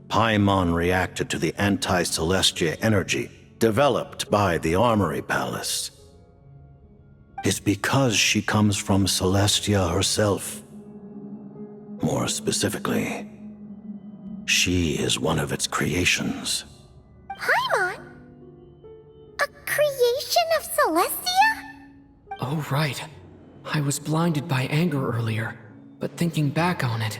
Paimon reacted to the anti-Celestia energy developed by the Armory Palace. It's because she comes from Celestia herself. More specifically, she is one of its creations. Paimon? A creation of Celestia? Oh, right. I was blinded by anger earlier, but thinking back on it,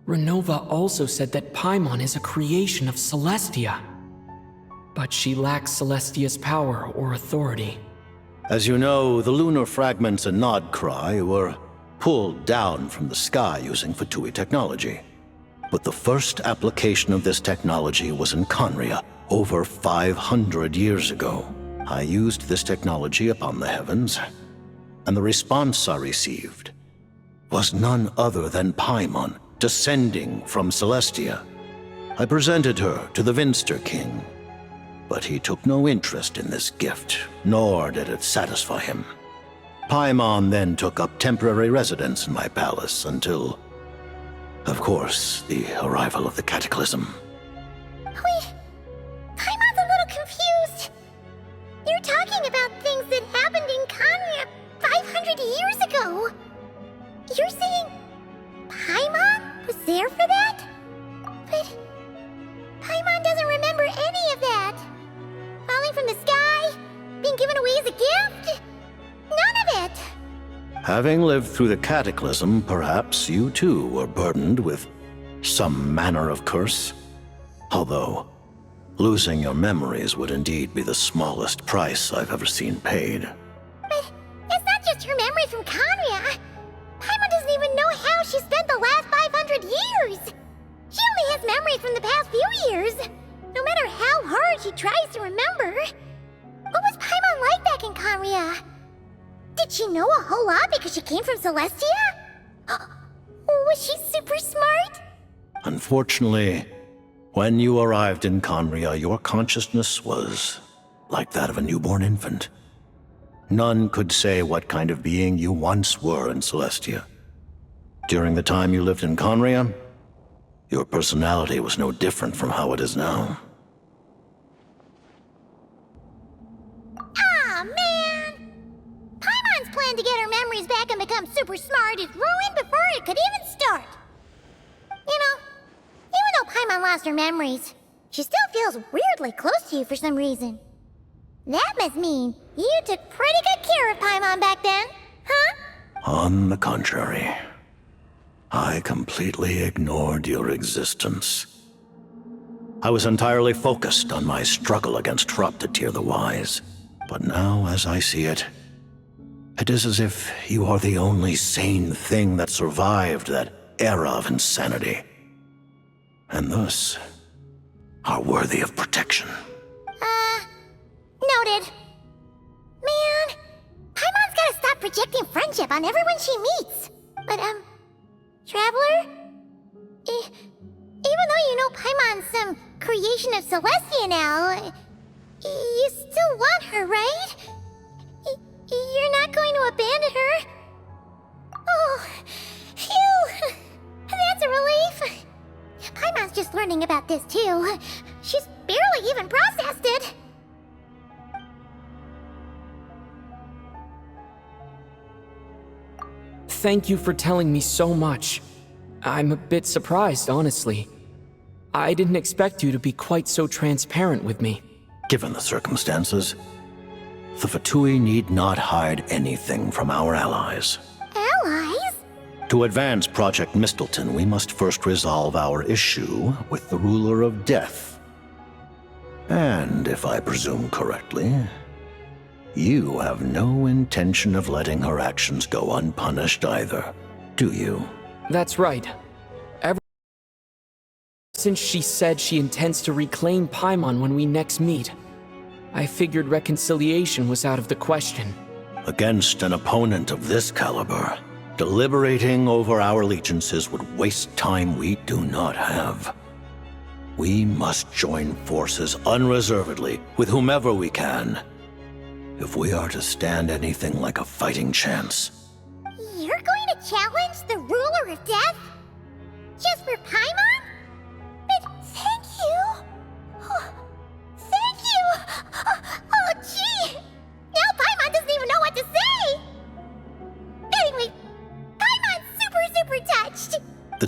Renova also said that Paimon is a creation of Celestia. But she lacks Celestia's power or authority. As you know, the lunar fragments in Nodcry were pulled down from the sky using Fatui technology. But the first application of this technology was in Conria over 500 years ago. I used this technology upon the heavens, and the response I received was none other than Paimon descending from Celestia. I presented her to the Vinster King, but he took no interest in this gift, nor did it satisfy him. Paimon then took up temporary residence in my palace until, of course, the arrival of the Cataclysm. Wait, Paimon's a little confused. You're talking about things that happened in Conria 500 years ago. You're saying Paimon was there for that? But Paimon doesn't remember any of that. Falling from the sky? Being given away as a gift? None of it! Having lived through the Cataclysm, perhaps you too were burdened with some manner of curse. Although, losing your memories would indeed be the smallest price I've ever seen paid. But it's not just her memory from Conria. Paimon doesn't even know how she spent the last 500 years. She only has memories from the past few years. No matter how hard she tries to remember. What was Paimon like back in Conria? Did she know a whole lot because she came from Celestia? Was she super smart? Unfortunately, when you arrived in Conria, your consciousness was like that of a newborn infant. None could say what kind of being you once were in Celestia. During the time you lived in Conria, your personality was no different from how it is now. Aw, man! Paimon's plan to get her memories back and become super smart is ruined before it could even start. You know, even though Paimon lost her memories, she still feels weirdly close to you for some reason. That must mean you took pretty good care of Paimon back then, huh? On the contrary, I completely ignored your existence. I was entirely focused on my struggle against Troptatir the Wise. But now, as I see it, it is as if you are the only sane thing that survived that era of insanity. And thus, are worthy of protection. Noted. Man, Paimon's gotta stop projecting friendship on everyone she meets. But, Traveler? Even though you know Paimon's some creation of Celestia now, you still want her, right? You're not going to abandon her? Oh, phew! That's a relief. Paimon's just learning about this, too. She's barely even processed it. Thank you for telling me so much. I'm a bit surprised, honestly. I didn't expect you to be quite so transparent with me. Given the circumstances, the Fatui need not hide anything from our allies. Allies? To advance Project Mistleton, we must first resolve our issue with the Ruler of Death. And, if I presume correctly, you have no intention of letting her actions go unpunished either, do you? That's right. Ever since she said she intends to reclaim Paimon when we next meet, I figured reconciliation was out of the question. Against an opponent of this caliber, deliberating over our allegiances would waste time we do not have. We must join forces unreservedly with whomever we can, if we are to stand anything like a fighting chance. You're going to challenge the Ruler of Death? Just for Paimon? But then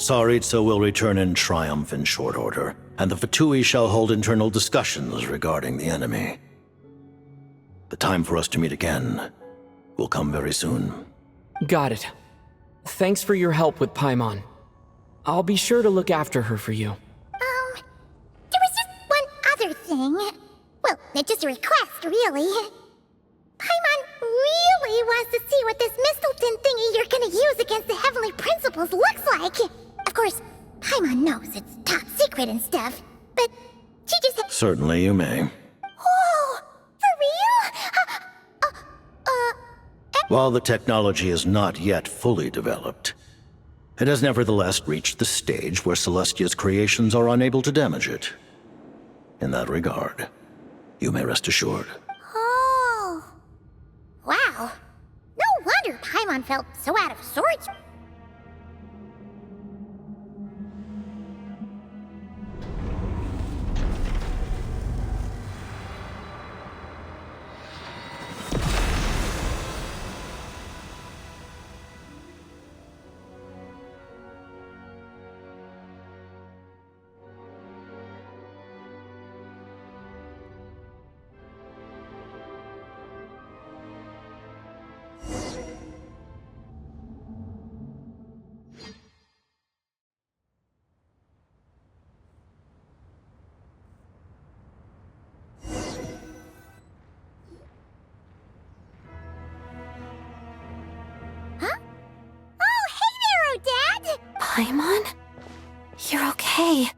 Tsaritsa will return in triumph in short order, and the Fatui shall hold internal discussions regarding the enemy. The time for us to meet again will come very soon. Got it. Thanks for your help with Paimon. I'll be sure to look after her for you. There was just one other thing. Well, it's just a request, really. Paimon really wants to see what this Mistleton thingy you're gonna use against the Heavenly Principles looks like. Of course, Paimon knows it's top secret and stuff, but she just... Certainly you may. Whoa! For real? While the technology is not yet fully developed, it has nevertheless reached the stage where Celestia's creations are unable to damage it. In that regard, you may rest assured. Oh. Wow. No wonder Paimon felt so out of sorts. Paimon? You're okay.